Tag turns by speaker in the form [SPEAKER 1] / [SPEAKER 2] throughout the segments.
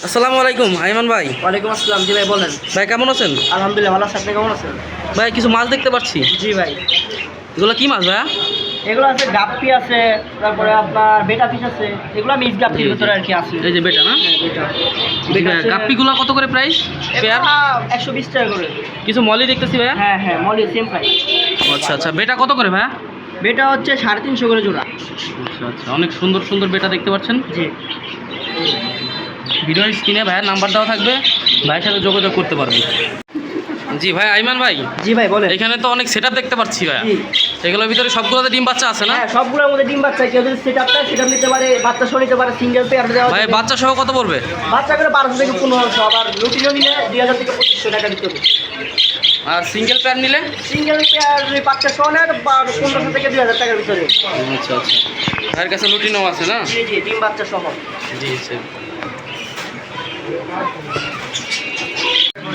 [SPEAKER 1] আসসালামু আলাইকুম আইমান ভাই।
[SPEAKER 2] ওয়ালাইকুম আসসালাম। জি ভাই বলেন।
[SPEAKER 1] ভাই কেমন আছেন?
[SPEAKER 2] আলহামদুলিল্লাহ ভালো আছি। আপনি কেমন আছেন?
[SPEAKER 1] ভাই কিছু মাছ দেখতে পাচ্ছি।
[SPEAKER 2] জি ভাই,
[SPEAKER 1] এগুলো কি মাছ ভাইয়া?
[SPEAKER 2] এগুলো আছে গাপ্পি আছে, তারপরে আপনার বেটা ফিশ আছে। এগুলো মিক্স গাপ্পির ভিতরে আর কি আছে।
[SPEAKER 1] এই যে বেটা না?
[SPEAKER 2] হ্যাঁ, বেটা।
[SPEAKER 1] জি ভাইয়া, গাপ্পিগুলো কত করে প্রাইস পেয়ার?
[SPEAKER 2] এগুলো 120 টাকা করে।
[SPEAKER 1] কিছু মলি দেখতেছি ভাইয়া।
[SPEAKER 2] হ্যাঁ হ্যাঁ, মলি সেম প্রাইস।
[SPEAKER 1] আচ্ছা আচ্ছা, বেটা কত করে ভাইয়া?
[SPEAKER 2] বেটা হচ্ছে 350 করে জোড়া।
[SPEAKER 1] আচ্ছা আচ্ছা, অনেক সুন্দর সুন্দর বেটা দেখতে পাচ্ছেন।
[SPEAKER 2] জি
[SPEAKER 1] ভিডিওর স্ক্রিনে ভাইয়ের নাম্বার দেওয়া থাকবে, ভাইয়ের সাথে যোগাযোগ করতে পারবেন। জি ভাই আইমান ভাই,
[SPEAKER 2] জি ভাই বলেন।
[SPEAKER 1] এখানে তো অনেক সেটআপ দেখতে পাচ্ছি ভাইয়া।
[SPEAKER 2] জি
[SPEAKER 1] এগুলোর ভিতরে সবগুলোতে ডিম বাচ্চা আছে না?
[SPEAKER 2] হ্যাঁ, সবগুলোর মধ্যে ডিম বাচ্চা। কেউ যদি সেটআপ চায় সেটআপ নিতে পারে, বাচ্চা সহ নিতে পারে, সিঙ্গেল পেয়ার দেওয়া
[SPEAKER 1] ভাই
[SPEAKER 2] যাবে।
[SPEAKER 1] বাচ্চা সহ কত পড়বে?
[SPEAKER 2] বাচ্চা করে 1200 থেকে 1500, আবার রুটিনও নিলে 2000 থেকে 2500 টাকা দিতে হবে।
[SPEAKER 1] আর সিঙ্গেল পেয়ার নিলে?
[SPEAKER 2] সিঙ্গেল পেয়ার বাচ্চা সহ নেয় 1500 থেকে 2000 টাকার ভিতরে।
[SPEAKER 1] আচ্ছা আচ্ছা, ভাইয়ের কাছে লুটিনও আছে না?
[SPEAKER 2] জি জি, ডিম বাচ্চা সহ।
[SPEAKER 1] জি স্যার।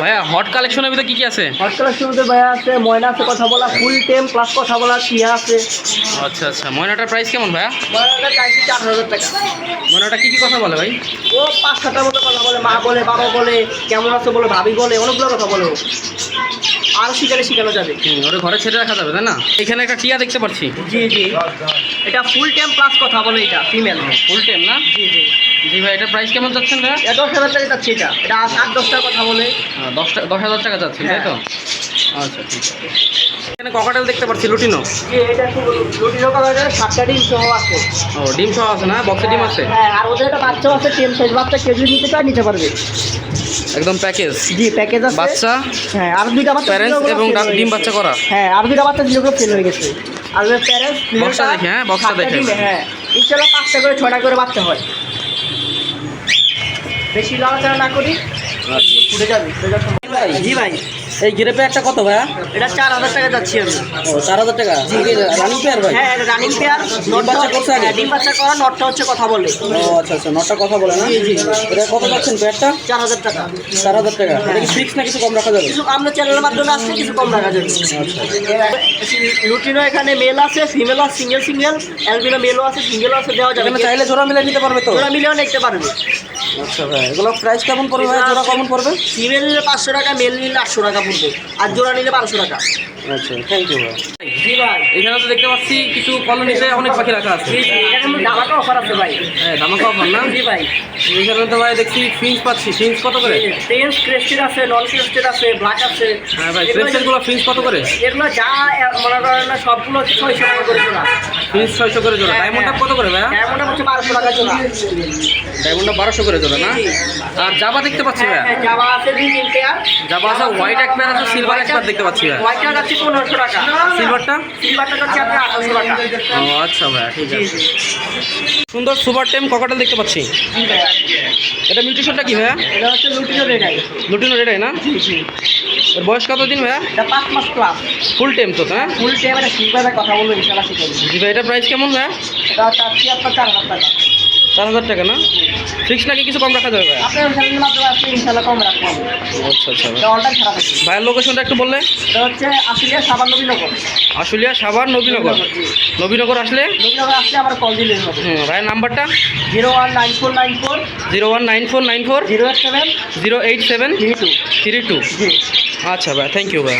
[SPEAKER 1] ভাইয়া হট কালেকশনের ভিতরে কি কি আছে?
[SPEAKER 2] হটকালের শুরুতে ভাইয়া আছে, ময়না আছে কথা বলা, ফুল টেম প্লাস কথা বলা, টিয়া আছে।
[SPEAKER 1] আচ্ছা আচ্ছা, ময়নাটার প্রাইস কেমন ভাইয়া?
[SPEAKER 2] ময়নাটা চাইছি 4000 টাকা।
[SPEAKER 1] ময়নাটা কি কি কথা বলে ভাই?
[SPEAKER 2] ও 5-7টার মতো কথা বলে, মা বলে, বাবা বলে, কেমন আছে বলে, ভাবি বলে, অনেকগুলো কথা বলে ও। আরও শেখানো যাবে।
[SPEAKER 1] ওরে ঘরে ছেড়ে রাখা যাবে তাই না? এখানে একটা টিয়া দেখতে পাচ্ছি।
[SPEAKER 2] জি জি, এটা ফুল টেম প্লাস কথা বলে, এটা ফিমেল।
[SPEAKER 1] ফুল টাইম না?
[SPEAKER 2] জি জি,
[SPEAKER 1] জি ভাই, এটা প্রাইস কেমন যাচ্ছেন ভাইয়া?
[SPEAKER 2] এটা 10,000 টাকা যাচ্ছে। এটা 8-10টার কথা বলে।
[SPEAKER 1] 10,000 টাকা যাচ্ছে তাই তো? আচ্ছা ঠিক আছে। এখানে ককাটেল দেখতে পাচ্ছি, লুটিনো।
[SPEAKER 2] জি, এটা খুব রুটিন কথা, 7টা ডিম সহ আছে।
[SPEAKER 1] ও ডিম সহ আছে না? বক্সে ডিম আছে?
[SPEAKER 2] হ্যাঁ, আর ওদের একটা বাচ্চাও আছে, টেম সাইজ বাচ্চা। কেউ যদি নিতে চায় নিতে পারবে।
[SPEAKER 1] একদম প্যাকেজ।
[SPEAKER 2] জি প্যাকেজ আছে।
[SPEAKER 1] বাচ্চা,
[SPEAKER 2] হ্যাঁ, আর 2টা বাচ্চা
[SPEAKER 1] প্যারেন্টস
[SPEAKER 2] ছিল, ওগুলো
[SPEAKER 1] এবং
[SPEAKER 2] fail হয়ে
[SPEAKER 1] ডিম
[SPEAKER 2] গেছে।
[SPEAKER 1] বাচ্চা করা।
[SPEAKER 2] হ্যাঁ, আর 2টা বাচ্চা ছিল, ওগুলো ফেল হয়ে গেছে। আর ওদের প্যারেন্টস
[SPEAKER 1] বক্সটা দেখে, হ্যাঁ, বক্সটা দেখে।
[SPEAKER 2] হ্যাঁ, ইনশাআল্লাহ 5টা করে 6টা করে বাচ্চা হয়। বেশি লাড়াচাড়া না করি, ফুটে যাবে। জি ভাই,
[SPEAKER 1] এই গ্রেপে একটা কত ভাইয়া?
[SPEAKER 2] এটা 4000 টাকা যাচ্ছি আমি।
[SPEAKER 1] ও 4,000 টাকা। রানিং পেয়ার ভাই?
[SPEAKER 2] হ্যাঁ, এটা রানিং পেয়ার।
[SPEAKER 1] ডিম বাচ্চা করছে আগে?
[SPEAKER 2] ডিম বাচ্চা করা, নটটা হচ্ছে কথা বলে।
[SPEAKER 1] ও আচ্ছা আচ্ছা, নটা কথা বলে না?
[SPEAKER 2] জি জি,
[SPEAKER 1] এটা কত পাচ্ছেন পেয়ারটা?
[SPEAKER 2] 4000 টাকা।
[SPEAKER 1] 4,000 টাকা। এটা কি ফিক্স না কিছু কম রাখা যাবে?
[SPEAKER 2] কিছু আমরা চ্যানেলের মাধ্যমে আসলে কিছু কম রাখা যাবে। লুটিনো এখানে মেল আছে, ফিমেল আছে, সিঙ্গেল অ্যালবিনো মেলও আছে, সিঙ্গেলও আছে, দেওয়া যাবে।
[SPEAKER 1] এখানে চাইলে জোড়া মিলে নিতে পারবে তো?
[SPEAKER 2] ওরা মিলিয়ন নিতে পারবে।
[SPEAKER 1] আচ্ছা ভাই, এগুলো প্রাইস কেমন পড়বে ভাই? জোড়া কেমন পড়বে?
[SPEAKER 2] ফিমেল নিলে 500 টাকা, মেল নিলে 800 টাকা পড়বে, আর জোড়া নিলে 1200 টাকা।
[SPEAKER 1] আচ্ছা, থ্যাংক ইউ ভাই।
[SPEAKER 2] জি ভাই,
[SPEAKER 1] এখানে তো দেখতে পাচ্ছি কিছু কলোনিতে অনেক পাখি রাখা আছে।
[SPEAKER 2] এখানে ধামাকা অফার আছে ভাই।
[SPEAKER 1] হ্যাঁ, ধামাকা অফার না?
[SPEAKER 2] জি ভাই,
[SPEAKER 1] এখানে তো ভাই দেখছি ফিঞ্চ পাচ্ছি। ফিঞ্চ কত করে?
[SPEAKER 2] টেন্স ক্রেস্টেড আছে, নন ক্রেস্টেড আছে, ব্ল্যাক আছে।
[SPEAKER 1] হ্যাঁ ভাই, ক্রেস্টেডগুলো ফিঞ্চ কত করে?
[SPEAKER 2] এগুলো যা মনে করেন না, সবগুলো হচ্ছে 600 টাকা করে জোড়া।
[SPEAKER 1] ফিঞ্চ 600 করে জোড়া। ডায়মন্ডটা কত করে ভাইয়া?
[SPEAKER 2] ডায়মন্ডটা হচ্ছে 1200 টাকা জোড়া।
[SPEAKER 1] ডায়মন্ডটা 1200 করে জোড়া না?
[SPEAKER 2] জি, জি।
[SPEAKER 1] আর জাবা দেখতে পাচ্ছি
[SPEAKER 2] হ্যাঁ
[SPEAKER 1] ভাইয়া।
[SPEAKER 2] হ্যাঁ, জাবা আছে 2-3 পেয়ার।
[SPEAKER 1] জাবা আছে, হোয়াইট এক পেয়ার আছে, সিলভার এক পেয়ার দেখতে পাচ্ছি ভাইয়া।
[SPEAKER 2] হোয়াইটটা যাচ্ছে 1500 টাকা।
[SPEAKER 1] সিলভারটা?
[SPEAKER 2] সিলভারটা যাচ্ছে আপনার 1800 টাকা।
[SPEAKER 1] ও আচ্ছা ভাইয়া, ঠিক
[SPEAKER 2] জি
[SPEAKER 1] আছে।
[SPEAKER 2] জি,
[SPEAKER 1] সুন্দর সুপার টেম ককাটেল দেখতে পাচ্ছি।
[SPEAKER 2] জি ভাইয়া।
[SPEAKER 1] এটা মিউটেশনটা কি ভাইয়া?
[SPEAKER 2] এটা হচ্ছে lutino red eye.
[SPEAKER 1] Lutino red-eye না?
[SPEAKER 2] জি জি,
[SPEAKER 1] এর বয়স কত দিন ভাইয়া?
[SPEAKER 2] এটা 5 মাস প্লাস।
[SPEAKER 1] ফুল টেম তো, হ্যাঁ?
[SPEAKER 2] ফুল টাইম এটা শিখবে, কথা বলবো ইনশাআল্লাহ শিখাবো।
[SPEAKER 1] জি ভাই, এটা প্রাইস কেমন ভাইয়া?
[SPEAKER 2] এটা চাচ্ছি আপনার 4000 টাকা।
[SPEAKER 1] 4,000 টাকা না? ফিক্স নাকি কিছু কম রাখা যাবে ভাইয়া?
[SPEAKER 2] আপনার চ্যানেলের মাধ্যমে আসলে ইনশাআল্লাহ কম রাখবো।
[SPEAKER 1] আচ্ছা আচ্ছা ভাই।
[SPEAKER 2] এটা অনলাইন ছাড়া থাকে।
[SPEAKER 1] ভাইয়ের লোকেশনটা একটু বললে?
[SPEAKER 2] এটা হচ্ছে আশুলিয়া সাবান নবীনগর।
[SPEAKER 1] আশুলিয়া, সাভার, নবীনগর।
[SPEAKER 2] জি,
[SPEAKER 1] নবীনগর আসলে
[SPEAKER 2] নবীনগর আসলে আমার কল দিলে হবে।
[SPEAKER 1] ভাইয়ের নাম্বারটা?
[SPEAKER 2] 019494
[SPEAKER 1] 019494
[SPEAKER 2] 087
[SPEAKER 1] 087
[SPEAKER 2] 32।
[SPEAKER 1] 32।
[SPEAKER 2] জি।
[SPEAKER 1] আচ্ছা ভাই, থ্যাংক ইউ ভাই।